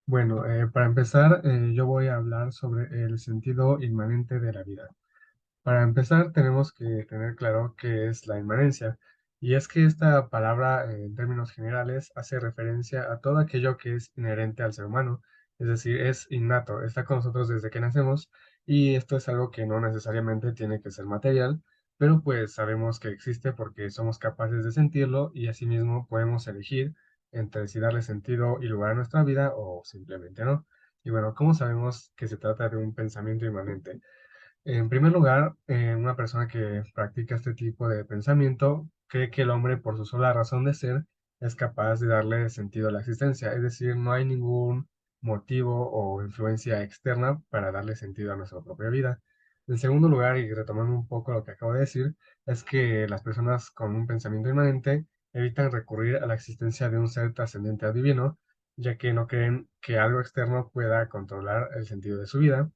Bueno, para empezar, yo voy a hablar sobre el sentido inmanente de la vida. Para empezar, tenemos que tener claro qué es la inmanencia, y es que esta palabra, en términos generales, hace referencia a todo aquello que es inherente al ser humano, es decir, es innato, está con nosotros desde que nacemos, y esto es algo que no necesariamente tiene que ser material, pero pues sabemos que existe porque somos capaces de sentirlo y asimismo podemos elegir entre si darle sentido y lugar a nuestra vida o simplemente no. Y bueno, ¿cómo sabemos que se trata de un pensamiento inmanente? En primer lugar, una persona que practica este tipo de pensamiento cree que el hombre, por su sola razón de ser, es capaz de darle sentido a la existencia, es decir, no hay ningún motivo o influencia externa para darle sentido a nuestra propia vida. En segundo lugar, y retomando un poco lo que acabo de decir, es que las personas con un pensamiento inmanente evitan recurrir a la existencia de un ser trascendente o divino, ya que no creen que algo externo pueda controlar el sentido de su vida.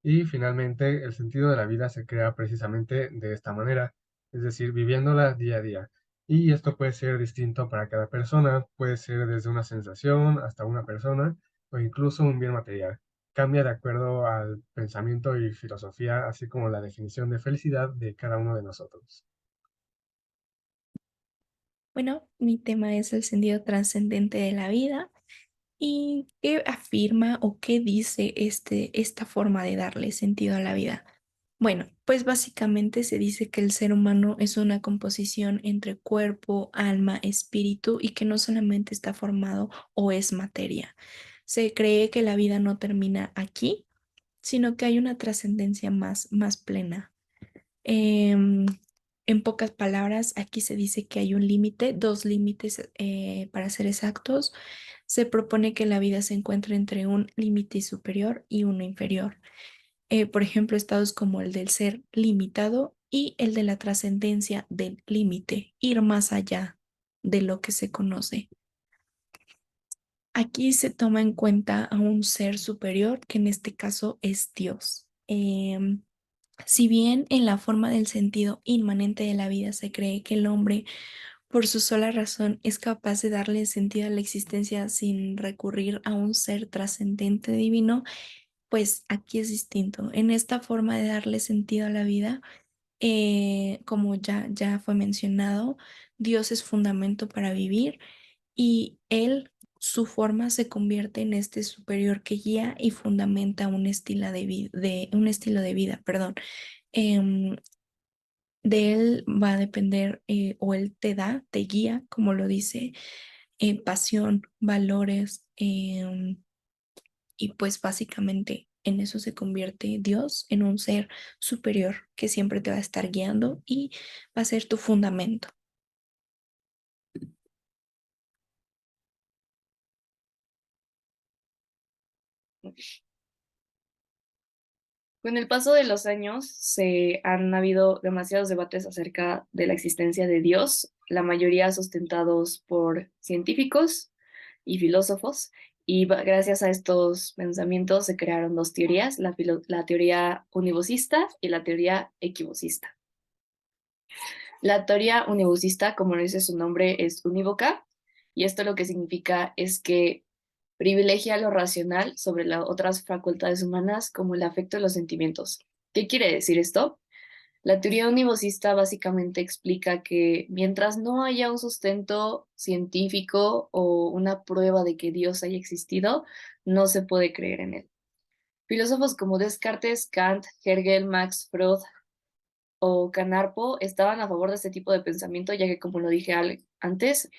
Y finalmente, el sentido de la vida se crea precisamente de esta manera, es decir, viviéndola día a día. Y esto puede ser distinto para cada persona, puede ser desde una sensación hasta una persona o incluso un bien material. Cambia de acuerdo al pensamiento y filosofía, así como la definición de felicidad de cada uno de nosotros. Bueno, mi tema es el sentido trascendente de la vida y qué afirma o qué dice esta forma de darle sentido a la vida. Bueno, pues básicamente se dice que el ser humano es una composición entre cuerpo, alma, espíritu y que no solamente está formado o es materia. Se cree que la vida no termina aquí, sino que hay una trascendencia más plena. Em, en pocas palabras, aquí se dice que hay un límite, dos límites para ser exactos. Se propone que la vida se encuentre entre un límite superior y uno inferior. Por ejemplo, estados como el del ser limitado y el de la trascendencia del límite, ir más allá de lo que se conoce. Aquí se toma en cuenta a un ser superior, que en este caso es Dios. Si bien en la forma del sentido inmanente de la vida se cree que el hombre, por su sola razón, es capaz de darle sentido a la existencia sin recurrir a un ser trascendente divino, pues aquí es distinto. En esta forma de darle sentido a la vida, como ya fue mencionado, Dios es fundamento para vivir y Él, su forma se convierte en este superior que guía y fundamenta un estilo de vida, perdón. Em, de él va a depender o él te da, te guía, como lo dice, pasión, valores, y pues básicamente en eso se convierte Dios en un ser superior que siempre te va a estar guiando y va a ser tu fundamento. Con el paso de los años, se han habido demasiados debates acerca de la existencia de Dios, la mayoría sustentados por científicos y filósofos, y gracias a estos pensamientos se crearon dos teorías, la teoría univocista y la teoría equivocista. La teoría univocista, como dice su nombre, es unívoca, y esto lo que significa es que privilegia lo racional sobre las otras facultades humanas como el afecto y los sentimientos. ¿Qué quiere decir esto? La teoría univocista básicamente explica que mientras no haya un sustento científico o una prueba de que Dios haya existido, no se puede creer en él. Filósofos como Descartes, Kant, Hegel, Max Freud o Canarpo estaban a favor de este tipo de pensamiento, ya que, como lo dije antes,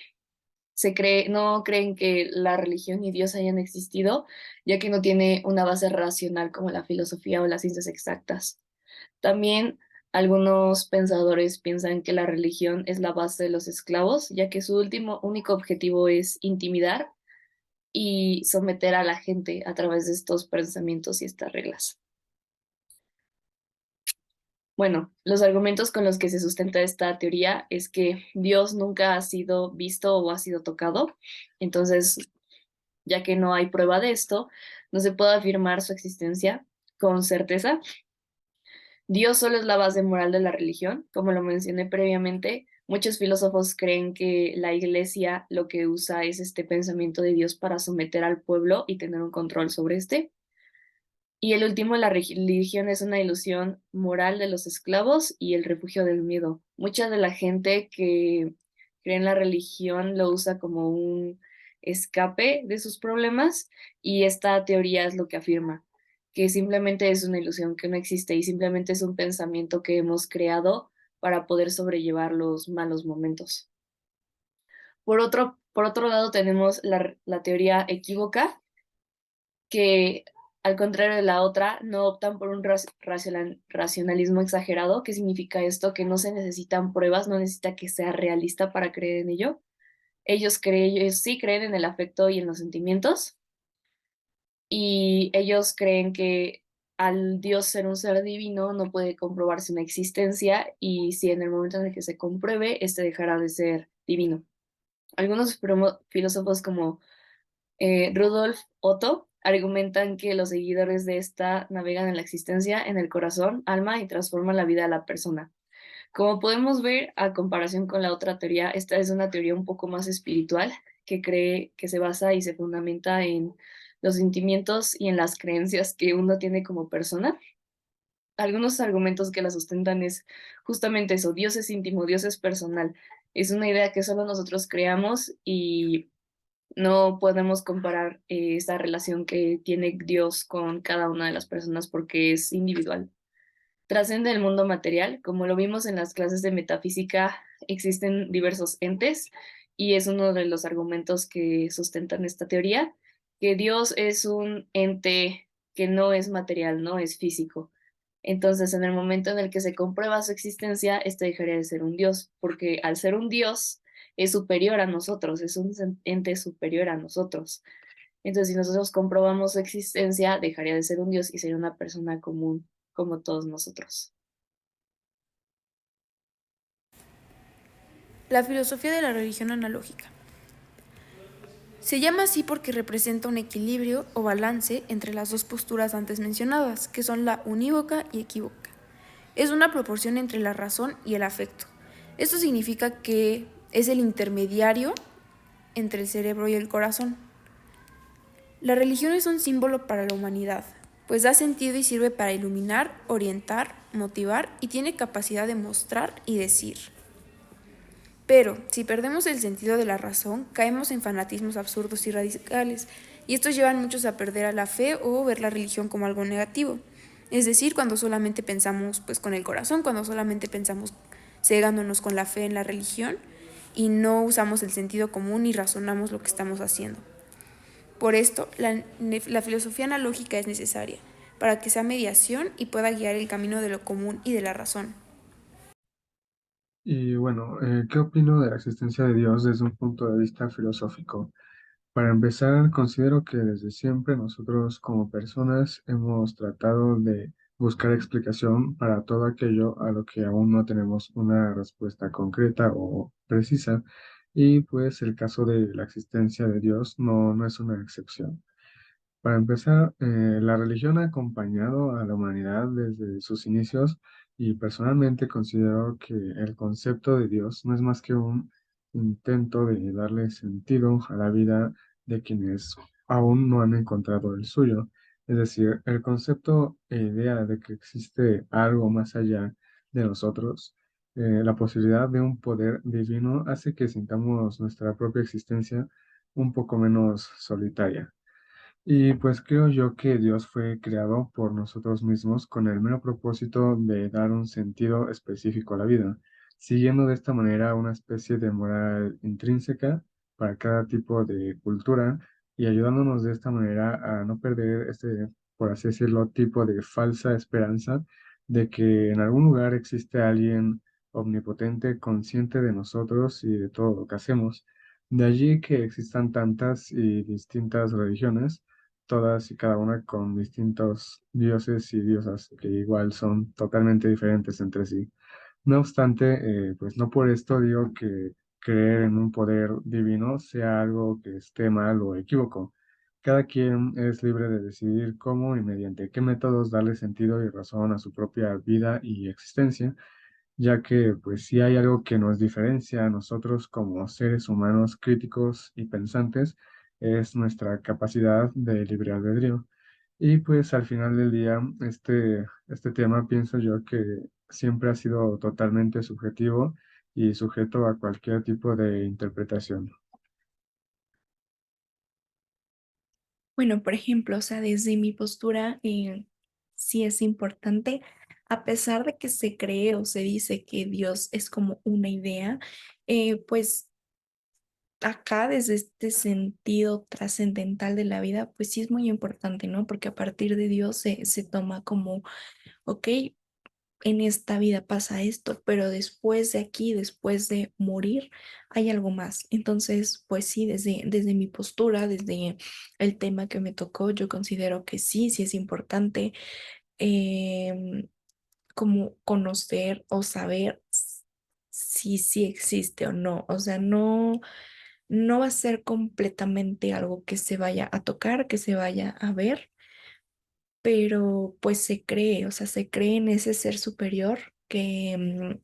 no creen que la religión y Dios hayan existido, ya que no tiene una base racional como la filosofía o las ciencias exactas. También algunos pensadores piensan que la religión es la base de los esclavos, ya que su único objetivo es intimidar y someter a la gente a través de estos pensamientos y estas reglas. Bueno, los argumentos con los que se sustenta esta teoría es que Dios nunca ha sido visto o ha sido tocado. Entonces, ya que no hay prueba de esto, no se puede afirmar su existencia con certeza. Dios solo es la base moral de la religión, como lo mencioné previamente, Muchos filósofos creen que la iglesia lo que usa es este pensamiento de Dios para someter al pueblo y tener un control sobre este. Y el último, la religión es una ilusión moral de los esclavos y el refugio del miedo. Mucha de la gente que cree en la religión lo usa como un escape de sus problemas y esta teoría es lo que afirma, que simplemente es una ilusión que no existe y simplemente es un pensamiento que hemos creado para poder sobrellevar los malos momentos. Por otro lado, tenemos la teoría equívoca que al contrario de la otra, no optan por un racionalismo exagerado. ¿Qué significa esto? Que no se necesitan pruebas, no necesita que sea realista para creer en ello. Ellos sí creen en el afecto y en los sentimientos, y ellos creen que al Dios ser un ser divino no puede comprobarse una existencia, y si en el momento en el que se compruebe, este dejará de ser divino. Algunos filósofos como Rudolf Otto argumentan que los seguidores de esta navegan en la existencia, en el corazón, alma y transforman la vida de la persona. Como podemos ver, a comparación con la otra teoría, esta es una teoría un poco más espiritual que cree que se basa y se fundamenta en los sentimientos y en las creencias que uno tiene como persona. Algunos argumentos que la sustentan es justamente eso: Dios es íntimo, Dios es personal. Es una idea que solo nosotros creamos y no podemos comparar esa relación que tiene Dios con cada una de las personas porque es individual. Trasciende el mundo material, como lo vimos en las clases de metafísica, existen diversos entes y es uno de los argumentos que sustentan esta teoría, que Dios es un ente que no es material, no es físico. Entonces, en el momento en el que se comprueba su existencia, este dejaría de ser un Dios, porque al ser un Dios es superior a nosotros, es un ente superior a nosotros. Entonces, si nosotros comprobamos su existencia, dejaría de ser un Dios y sería una persona común como todos nosotros. La filosofía de la religión analógica. Se llama así porque representa un equilibrio o balance entre las dos posturas antes mencionadas, que son la unívoca y equívoca. Es una proporción entre la razón y el afecto. Esto significa que es el intermediario entre el cerebro y el corazón. La religión es un símbolo para la humanidad, pues da sentido y sirve para iluminar, orientar, motivar y tiene capacidad de mostrar y decir. Pero, si perdemos el sentido de la razón, caemos en fanatismos absurdos y radicales, y estos llevan a muchos a perder a la fe o ver la religión como algo negativo. Es decir, cuando solamente pensamos con el corazón, cuando solamente pensamos cegándonos con la fe en la religión y no usamos el sentido común y razonamos lo que estamos haciendo. Por esto, la filosofía analógica es necesaria, para que sea mediación y pueda guiar el camino de lo común y de la razón. Y bueno, ¿qué opino de la existencia de Dios desde un punto de vista filosófico? Para empezar, considero que desde siempre nosotros como personas hemos tratado de buscar explicación para todo aquello a lo que aún no tenemos una respuesta concreta o precisa, y pues el caso de la existencia de Dios no es una excepción. Para empezar, la religión ha acompañado a la humanidad desde sus inicios, y personalmente considero que el concepto de Dios no es más que un intento de darle sentido a la vida de quienes aún no han encontrado el suyo. Es decir, el concepto e idea de que existe algo más allá de nosotros, la posibilidad de un poder divino, hace que sintamos nuestra propia existencia un poco menos solitaria. Y pues creo yo que Dios fue creado por nosotros mismos con el mero propósito de dar un sentido específico a la vida, siguiendo de esta manera una especie de moral intrínseca para cada tipo de cultura, y ayudándonos de esta manera a no perder este, por así decirlo, tipo de falsa esperanza de que en algún lugar existe alguien omnipotente, consciente de nosotros y de todo lo que hacemos. De allí que existan tantas y distintas religiones, todas y cada una con distintos dioses y diosas que igual son totalmente diferentes entre sí. No obstante, pues no por esto digo que creer en un poder divino sea algo que esté mal o equívoco. Cada quien es libre de decidir cómo y mediante qué métodos darle sentido y razón a su propia vida y existencia. ya que pues si hay algo que nos diferencia a nosotros como seres humanos críticos y pensantes, es nuestra capacidad de libre albedrío. Y pues al final del día, este tema pienso yo que siempre ha sido totalmente subjetivo y sujeto a cualquier tipo de interpretación. Bueno, por ejemplo, o sea, desde mi postura, sí es importante, a pesar de que se cree o se dice que Dios es como una idea, pues acá desde este sentido trascendental de la vida, pues sí es muy importante, ¿no? Porque a partir de Dios se toma como, ok, en esta vida pasa esto, pero después de aquí, después de morir, hay algo más. Entonces, pues sí, desde mi postura, desde el tema que me tocó, yo considero que sí es importante em, como conocer o saber si sí existe o no. O sea, no va a ser completamente algo que se vaya a tocar, que se vaya a ver, pero pues se cree, o sea, se cree en ese ser superior que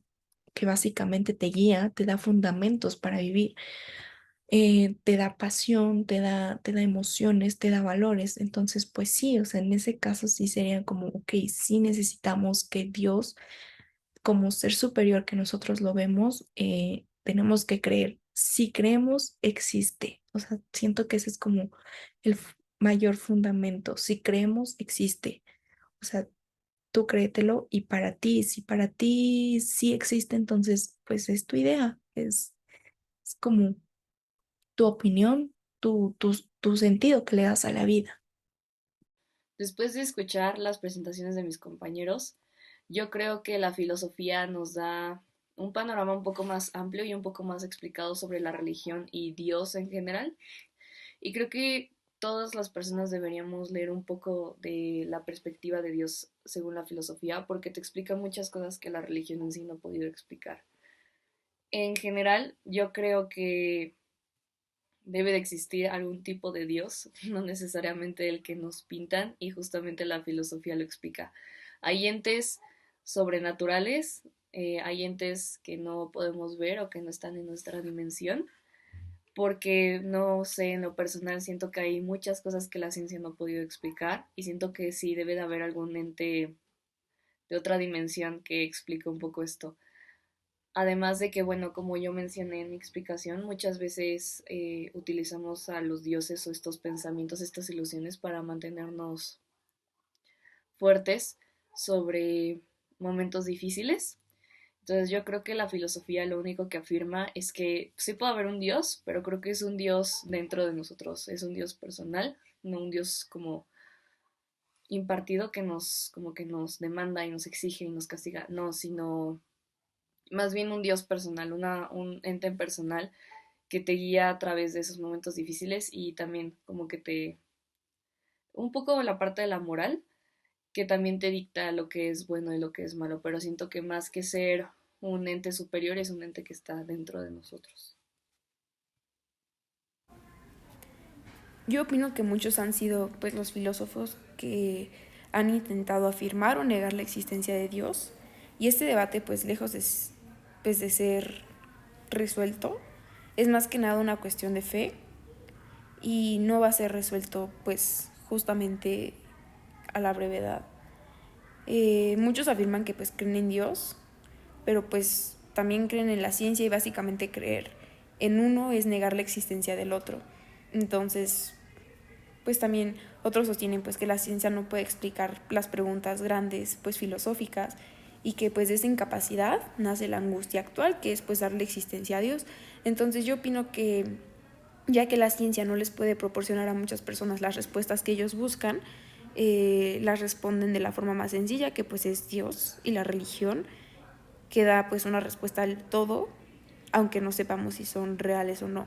básicamente te guía, te da fundamentos para vivir, te da pasión, te da emociones, te da valores. Entonces, pues sí, o sea, en ese caso sí sería como, ok, sí necesitamos que Dios, como ser superior que nosotros lo vemos, tenemos que creer. Si creemos, existe. O sea, siento que ese es como el mayor fundamento. Si creemos, existe. O sea, tú créetelo y para ti, si para ti sí existe, entonces pues es tu idea, es como tu opinión, tu sentido que le das a la vida. Después de escuchar las presentaciones de mis compañeros, yo creo que la filosofía nos da un panorama un poco más amplio y un poco más explicado sobre la religión y Dios en general. Y creo que todas las personas deberíamos leer un poco de la perspectiva de Dios según la filosofía, porque te explica muchas cosas que la religión en sí no ha podido explicar. En general, yo creo que debe de existir algún tipo de Dios, no necesariamente el que nos pintan, y justamente la filosofía lo explica. Hay entes sobrenaturales, hay entes que no podemos ver o que no están en nuestra dimensión, porque no sé, en lo personal siento que hay muchas cosas que la ciencia no ha podido explicar y siento que sí debe de haber algún ente de otra dimensión que explique un poco esto. Además de que, bueno, como yo mencioné en mi explicación, muchas veces utilizamos a los dioses o estos pensamientos, estas ilusiones para mantenernos fuertes sobre momentos difíciles. Entonces yo creo que la filosofía lo único que afirma es que sí puede haber un Dios, pero creo que es un Dios dentro de nosotros, es un Dios personal, no un Dios como impartido que nos, como que nos demanda y nos exige y nos castiga, no, sino más bien un Dios personal, un ente personal que te guía a través de esos momentos difíciles y también como que te, un poco la parte de la moral, que también te dicta lo que es bueno y lo que es malo, pero siento que más que ser un ente superior es un ente que está dentro de nosotros. Yo opino que muchos han sido pues los filósofos que han intentado afirmar o negar la existencia de Dios y este debate pues lejos pues, de ser resuelto es más que nada una cuestión de fe y no va a ser resuelto pues justamente a la brevedad. Muchos afirman que pues creen en Dios, pero pues también creen en la ciencia y básicamente creer en uno es negar la existencia del otro. Entonces, pues también otros sostienen pues que la ciencia no puede explicar las preguntas grandes pues filosóficas y que pues de esa incapacidad nace la angustia actual, que es pues darle existencia a Dios. Entonces yo opino que ya que la ciencia no les puede proporcionar a muchas personas las respuestas que ellos buscan, las responden de la forma más sencilla, que pues es Dios y la religión, que da pues una respuesta al todo, aunque no sepamos si son reales o no.